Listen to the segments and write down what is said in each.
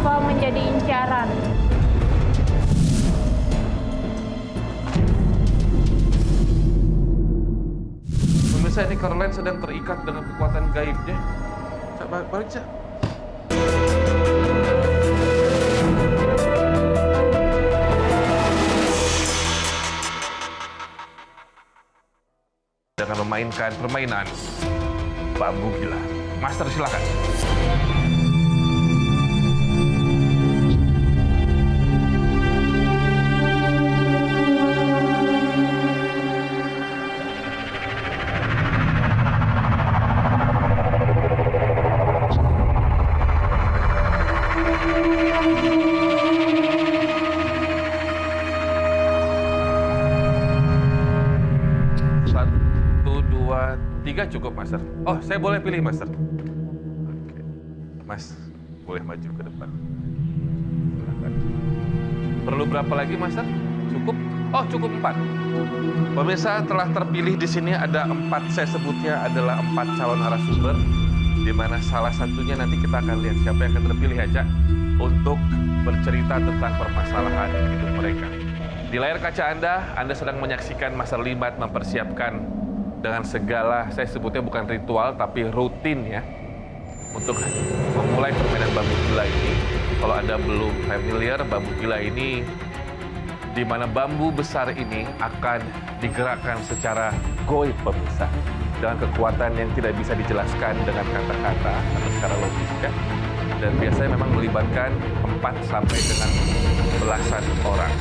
kau menjadi incaran. Pemirsa, ini Caroline sedang terikat dengan kekuatan gaibnya. Cak, balik, Cak. Dengan memainkan permainan bambu gila. Master, silakan. Satu, dua, tiga cukup, Master. Oh, saya boleh pilih, Master. Oke. Mas, boleh maju ke depan. Silakan. Perlu berapa lagi, Master? Cukup? Oh, cukup 4. Pemirsa, telah terpilih di sini ada 4, saya sebutnya adalah 4 calon narasumber, di mana salah satunya nanti kita akan lihat siapa yang akan terpilih aja untuk bercerita tentang permasalahan hidup mereka. Di layar kaca Anda sedang menyaksikan Master Limat mempersiapkan dengan segala, saya sebutnya bukan ritual, tapi rutin ya, untuk memulai permainan bambu gila ini. Kalau Anda belum familiar, bambu gila ini, di mana bambu besar ini akan digerakkan secara goib, pemirsa, dengan kekuatan yang tidak bisa dijelaskan dengan kata-kata atau secara logis ya. Dan biasanya memang melibatkan 4 sampai dengan belasan orang.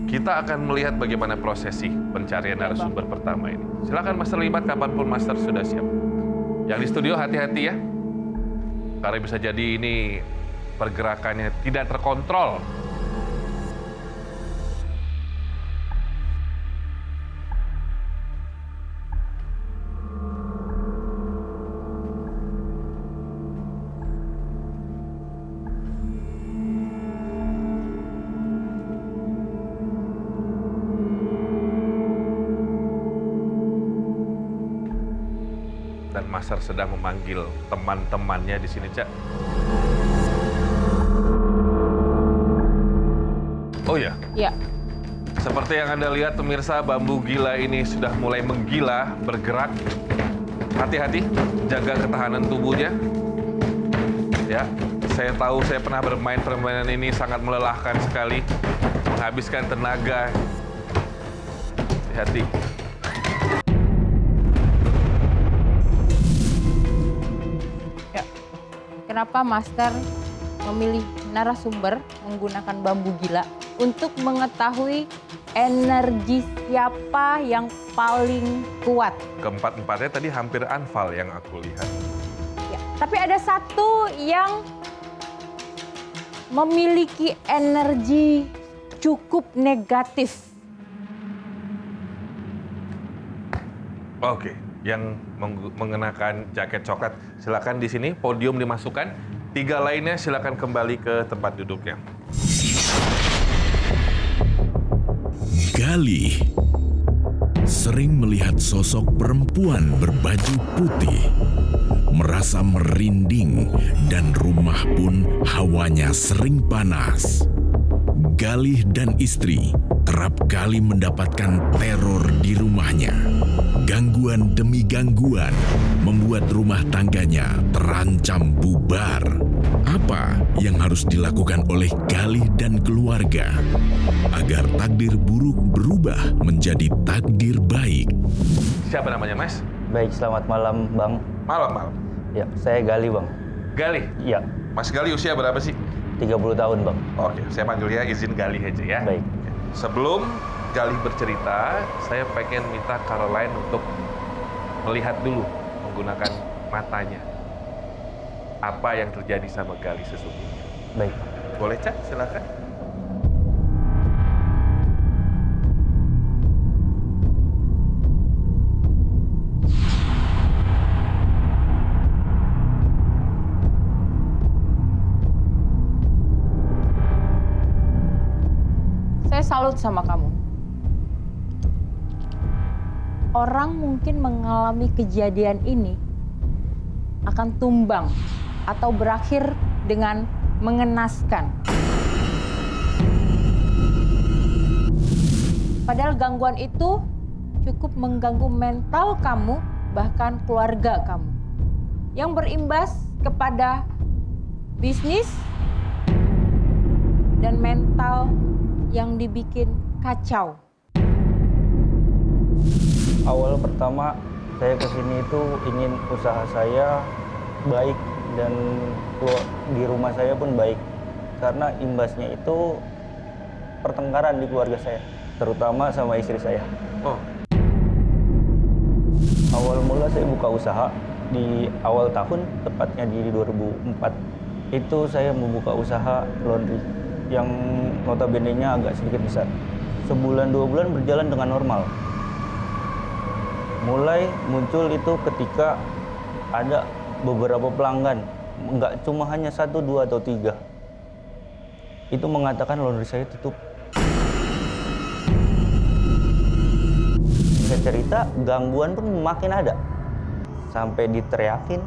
Kita akan melihat bagaimana prosesi pencarian narasumber pertama ini. Silakan Master Limat kapanpun Master sudah siap. Yang di studio hati-hati ya, karena bisa jadi ini pergerakannya tidak terkontrol. Dan Master sedang memanggil teman-temannya di sini, Cak. Oh ya? Ya. Seperti yang Anda lihat, pemirsa, bambu gila ini sudah mulai menggila, bergerak. Hati-hati, jaga ketahanan tubuhnya. Ya, saya tahu saya pernah bermain permainan ini sangat melelahkan sekali, menghabiskan tenaga. Hati-hati. Kenapa Master memilih narasumber menggunakan bambu gila untuk mengetahui energi siapa yang paling kuat? Keempat-empatnya tadi hampir anfal yang aku lihat. Ya, tapi ada satu yang memiliki energi cukup negatif. Oke, yang mengenakan jaket coklat, silakan di sini podium dimasukkan. 3 lainnya silakan kembali ke tempat duduknya. Galih sering melihat sosok perempuan berbaju putih, merasa merinding dan rumah pun hawanya sering panas. Galih dan istri kerap kali mendapatkan teror di rumahnya. Gangguan demi gangguan membuat rumah tangganya terancam bubar. Apa yang harus dilakukan oleh Galih dan keluarga agar takdir buruk berubah menjadi takdir baik? Siapa namanya, Mas? Baik, selamat malam, Bang. Malam. Ya, saya Galih, Bang. Galih? Ya, Mas Galih usia berapa sih? 30 tahun, Bang. Oke, saya panggil ya, izin Galih aja ya. Baik. Sebelum Galih bercerita, saya pengen minta Caroline untuk melihat dulu menggunakan matanya. Apa yang terjadi sama Galih sesungguhnya. Baik. Boleh, Cak? Silakan. salut sama kamu. Orang mungkin mengalami kejadian ini akan tumbang atau berakhir dengan mengenaskan. Padahal gangguan itu cukup mengganggu mental kamu, bahkan keluarga kamu. Yang berimbas kepada bisnis dan mental yang dibikin kacau. Awal pertama saya kesini itu ingin usaha saya baik dan di rumah saya pun baik. Karena imbasnya itu pertengkaran di keluarga saya, terutama sama istri saya. Oh, Awal mula saya buka usaha di awal tahun, tepatnya di 2004. Itu saya membuka usaha laundry yang notabene-nya agak sedikit besar. Sebulan 2 bulan berjalan dengan normal. Mulai muncul itu ketika ada beberapa pelanggan, nggak cuma hanya 1, 2, atau 3. Itu mengatakan laundry saya tutup. Saya cerita, gangguan pun makin ada. Sampai diteriakin,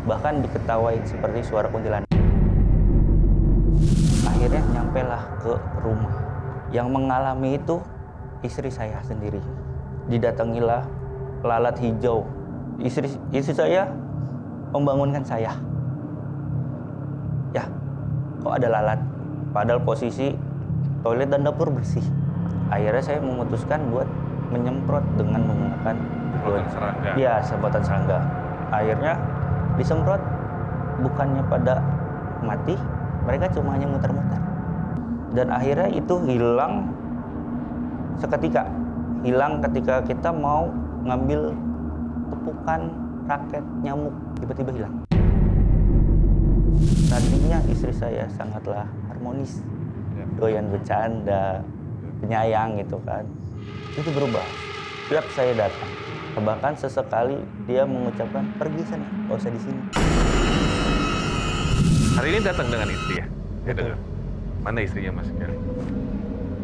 bahkan diketawain seperti suara kuntilanak. Akhirnya nyampelah ke rumah. Yang mengalami itu istri saya sendiri. Didatangilah lalat hijau. Istri saya membangunkan saya. Ya, kok ada lalat? Padahal posisi toilet dan dapur bersih. Akhirnya saya memutuskan buat menyemprot dengan menggunakan semprotan serangga. Iya, semprotan serangga. Akhirnya disemprot, bukannya pada mati, mereka cuma hanya muter-muter. Dan akhirnya itu hilang seketika. Hilang ketika kita mau ngambil tepukan raket nyamuk, tiba-tiba hilang. Tadinya istri saya sangatlah harmonis, Ya. doyan bercanda, penyayang gitu kan. Itu berubah. Setiap saya datang, bahkan sesekali dia mengucapkan, pergi sana, gak usah di sini. Hari ini datang dengan istri ya? Ya, dengar. Mana istrinya Mas Gali?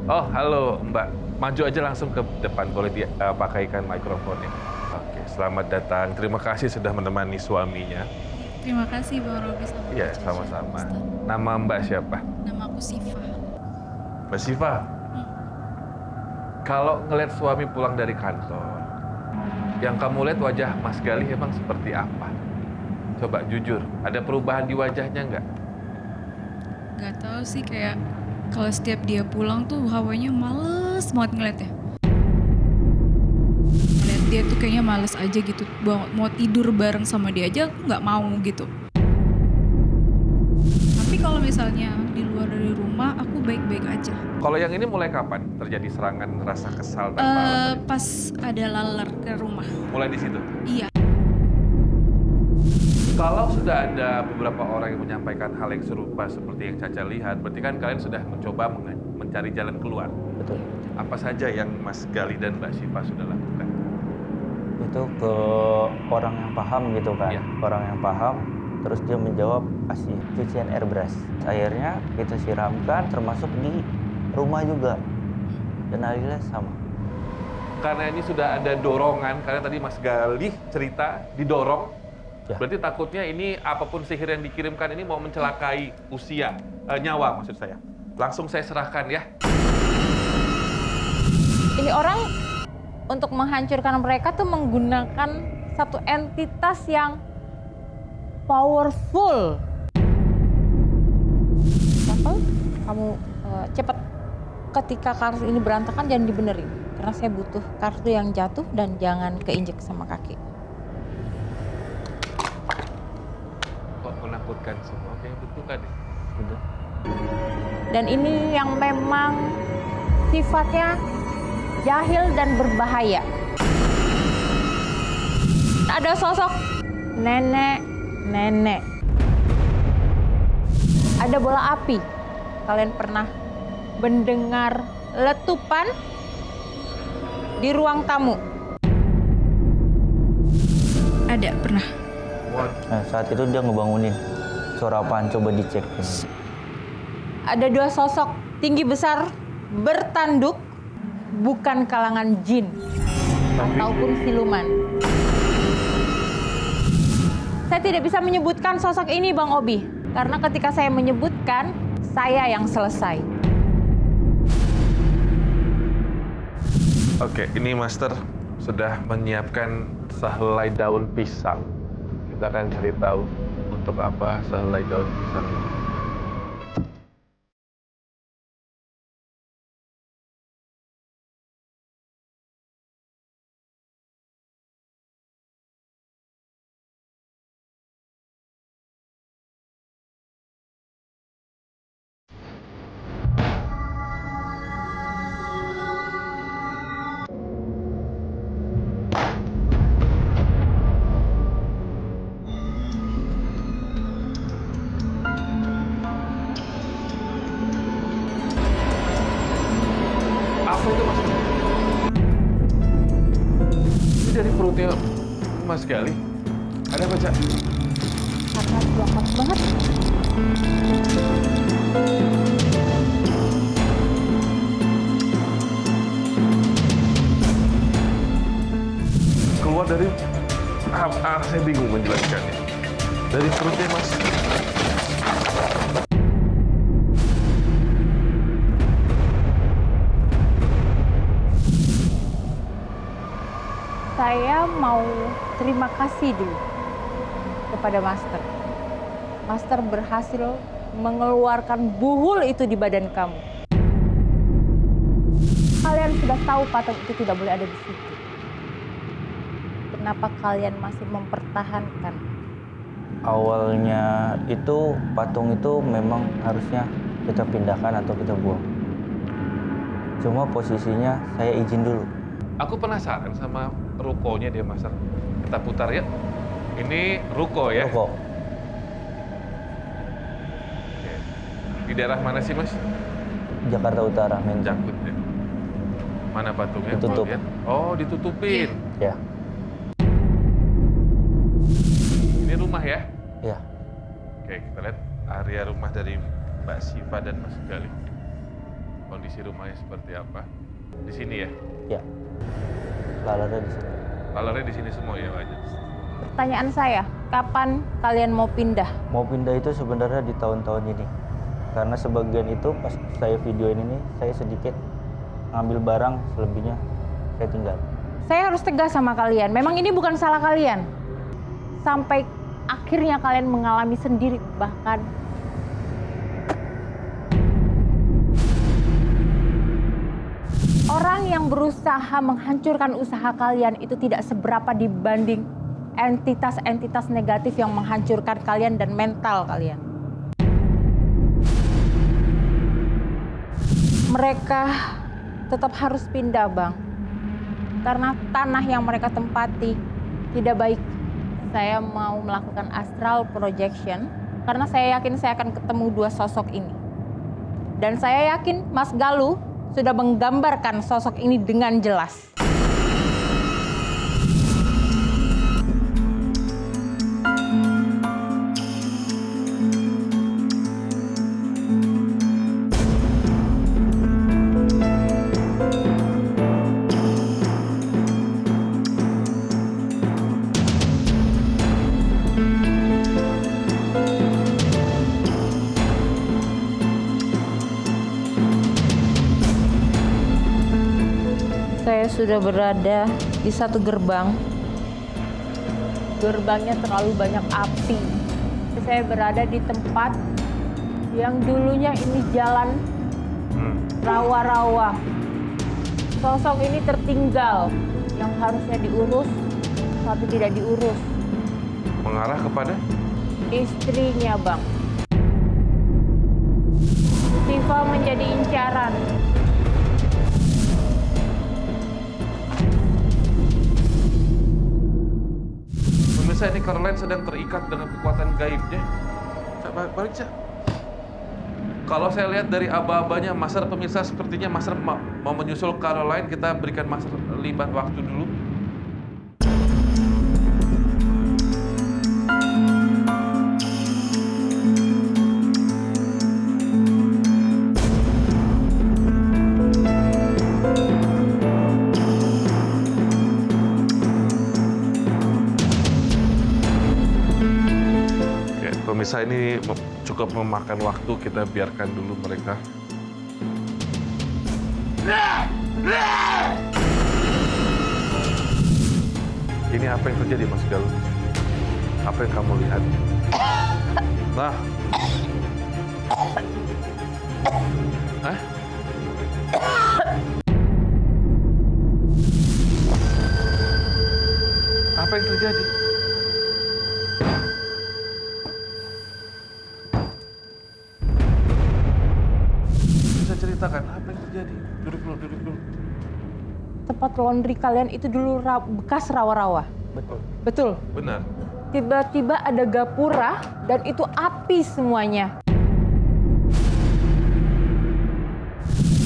Oh, halo Mbak. Maju aja langsung ke depan, boleh pakaikan mikrofonnya. Oke, selamat datang. Terima kasih sudah menemani suaminya. Terima kasih Bang Robi sama Iya, Kak Caca, sama-sama. Ustaz. Nama Mbak siapa? Nama aku Siva. Mbak Siva. Kalau ngeliat suami pulang dari kantor, yang kamu lihat wajah Mas Gali emang seperti apa? Coba jujur, ada perubahan di wajahnya nggak? Gak tahu sih, kayak kalau setiap dia pulang tuh hawanya males banget ngeliatnya. Ngeliat dia tuh kayaknya males aja gitu. Mau tidur bareng sama dia aja aku nggak mau gitu. Tapi kalau misalnya di luar dari rumah aku baik-baik aja. Kalau yang ini mulai kapan terjadi serangan rasa kesal tanpa alasan? Pas ada laler ke rumah. Mulai di situ. Iya. Kalau sudah ada beberapa orang yang menyampaikan hal yang serupa seperti yang Caca lihat, berarti kan kalian sudah mencoba mencari jalan keluar. Betul. Apa saja yang Mas Gali dan Mbak Siva sudah lakukan? Itu ke orang yang paham gitu kan. Iya. Orang yang paham, terus dia menjawab kasih cucian airbrush. Akhirnya kita siramkan termasuk di rumah juga. Dan alhamdulillah sama. Karena ini sudah ada dorongan, karena tadi Mas Gali cerita didorong. Ya. Berarti takutnya ini apapun sihir yang dikirimkan ini mau mencelakai usia, nyawa maksud saya. Langsung saya serahkan ya. Ini orang untuk menghancurkan mereka tuh menggunakan satu entitas yang powerful. Atau kamu cepat ketika kartu ini berantakan jangan dibenerin. Karena saya butuh kartu yang jatuh dan jangan keinjek sama kaki. Kok menakutkan semua? Oke, betul kan? Udah. Dan ini yang memang sifatnya jahil dan berbahaya. Ada sosok nenek. Ada bola api. Kalian pernah mendengar letupan di ruang tamu? Ada, pernah. Nah, saat itu dia ngebangunin. Suara apaan? Coba dicek. Ada 2 sosok tinggi besar bertanduk, bukan kalangan jin ataupun siluman. Saya tidak bisa menyebutkan sosok ini, Bang Obi, karena ketika saya menyebutkan, saya yang selesai. Oke, ini Master sudah menyiapkan sehelai daun pisang. Kita akan cari tahu untuk apa sehelai daun pisang ini. Apa itu maksudnya? Ini dari perutnya Mas Gali. Ada apa, Cak? Karena banget banget. Keluar dari... saya bingung menjelaskannya. Dari perutnya Mas. Saya mau terima kasih dulu kepada Master. Master berhasil mengeluarkan buhul itu di badan kamu. Kalian sudah tahu patung itu tidak boleh ada di situ. Kenapa kalian masih mempertahankan? Awalnya itu patung itu memang harusnya kita pindahkan atau kita buang. Cuma posisinya saya izin dulu. Aku penasaran sama rukonya dia, Master. Kita putar ya. Ini ruko ya? Ruko. Oke. Di daerah mana sih, Mas? Jakarta Utara, Menteng. Jakut ya. Mana patungnya? Ditutup. Mau lihat? Oh, ditutupin. Ya, Ini rumah ya? ya. Oke, kita lihat area rumah dari Mbak Siva dan Mas Gali. Kondisi rumahnya seperti apa? Di sini ya? Ya. Lalarnya di sini. Lalarnya di sini semua ya, Pak? Pertanyaan saya, kapan kalian mau pindah? Mau pindah itu sebenarnya di tahun-tahun ini. Karena sebagian itu pas saya videoin ini, saya sedikit ngambil barang, selebihnya saya tinggal. Saya harus tegas sama kalian, memang ini bukan salah kalian. Sampai akhirnya kalian mengalami sendiri, bahkan orang yang berusaha menghancurkan usaha kalian itu tidak seberapa dibanding entitas-entitas negatif yang menghancurkan kalian dan mental kalian. Mereka tetap harus pindah, Bang. Karena tanah yang mereka tempati tidak baik. Saya mau melakukan astral projection karena saya yakin saya akan ketemu dua sosok ini. Dan saya yakin Mas Galuh sudah menggambarkan sosok ini dengan jelas. Saya sudah berada di satu gerbang. Gerbangnya terlalu banyak api. Saya berada di tempat yang dulunya ini jalan rawa-rawa. Sosok ini tertinggal yang harusnya diurus, tapi tidak diurus. Mengarah kepada? Istrinya, Bang. Siva menjadi incaran. Pemirsa, ini Caroline sedang terikat dengan kekuatan gaibnya. Coba balik, Cak. Kalau saya lihat dari aba-abanya, Master, pemirsa, sepertinya Master mau menyusul Caroline. Kita berikan Master libat waktu dulu. Pemirsa, ini cukup memakan waktu, kita biarkan dulu mereka. Ini apa yang terjadi, Mas Galuh? Apa yang kamu lihat? Nah. Hah? Apa yang terjadi? Bisa ceritakan apa yang terjadi? Duduk dulu. Tempat laundry kalian itu dulu bekas rawa-rawa. Betul. Betul. Benar. Tiba-tiba ada gapura dan itu api semuanya.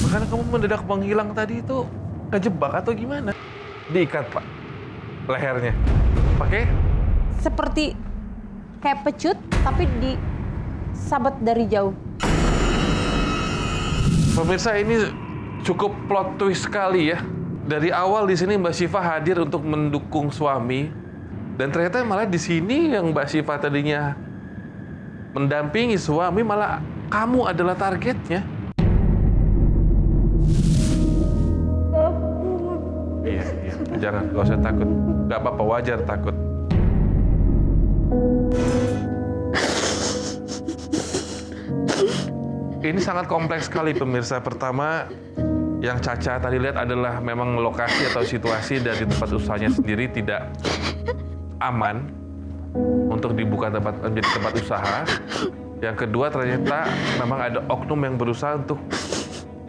Makanya kamu mendadak menghilang tadi itu kejebak atau gimana? Diikat, Pak, lehernya. Pakai? Seperti kayak pecut tapi disabet dari jauh. Pemirsa, ini cukup plot twist sekali ya. Dari awal di sini Mbak Syifa hadir untuk mendukung suami, dan ternyata malah di sini yang Mbak Syifa tadinya mendampingi suami, malah kamu adalah targetnya. Iya. Jangan, gak usah takut. Gak apa-apa, wajar takut. Ini sangat kompleks sekali, pemirsa. Pertama, yang Caca tadi lihat adalah memang lokasi atau situasi dari tempat usahanya sendiri tidak aman untuk dibuka menjadi tempat usaha. Yang kedua, ternyata memang ada oknum yang berusaha untuk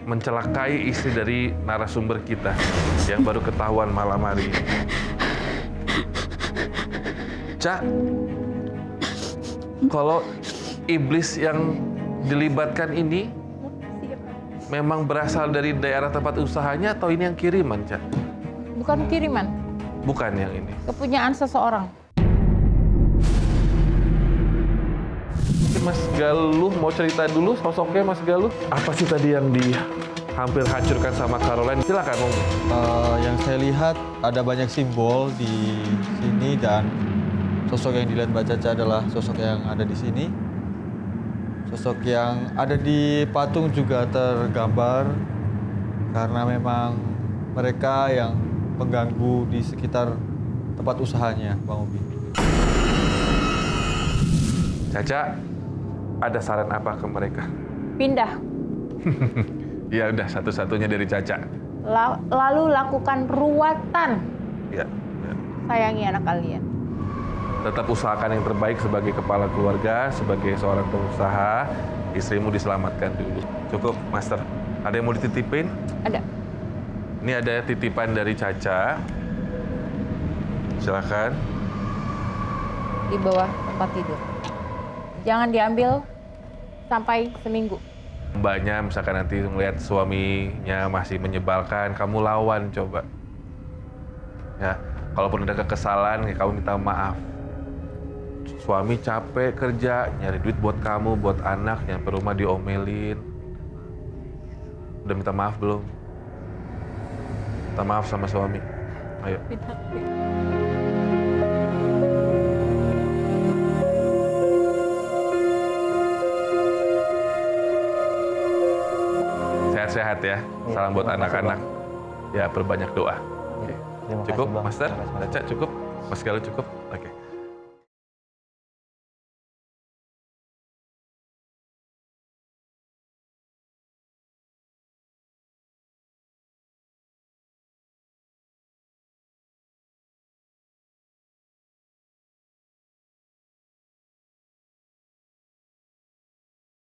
mencelakai istri dari narasumber kita yang baru ketahuan malam hari ini. Cak, kalau iblis yang dilibatkan ini memang berasal dari daerah tempat usahanya atau ini yang kiriman, Cak? Bukan kiriman, Bukan yang ini. kepunyaan seseorang. Mungkin Mas Galuh mau cerita dulu sosoknya Mas Galuh. Apa sih tadi yang hampir hancurkan sama Caroline? Silakan, Om. Yang saya lihat ada banyak simbol di sini dan sosok yang dilihat Mbak Caca adalah sosok yang ada di sini. Sosok yang ada di patung juga tergambar karena memang mereka yang mengganggu di sekitar tempat usahanya, Bang Ubi. Caca, ada saran apa ke mereka? Pindah, Ya udah, satu-satunya dari Caca. lalu lakukan ruatan. Ya. Sayangi anak kalian. Tetap usahakan yang terbaik sebagai kepala keluarga, sebagai seorang pengusaha. Istrimu diselamatkan dulu. Cukup, Master. Ada yang mau dititipin? Ada. Ini ada titipan dari Caca. Silakan. Di bawah tempat tidur. Jangan diambil sampai seminggu. Mbaknya misalkan nanti melihat suaminya masih menyebalkan, kamu lawan coba. Ya, kalaupun ada kekesalan, ya kamu minta maaf. Suami capek kerja, nyari duit buat kamu, buat anak, nyampe rumah diomelin. Udah minta maaf belum? Minta maaf sama suami. Ayo. Sehat-sehat ya. Salam buat anak-anak. Ya, perbanyak doa. Oke. Terima kasih, Cukup, Bang. Master? Terima kasih, Bang. Caca cukup? Mas Galuh cukup? Oke.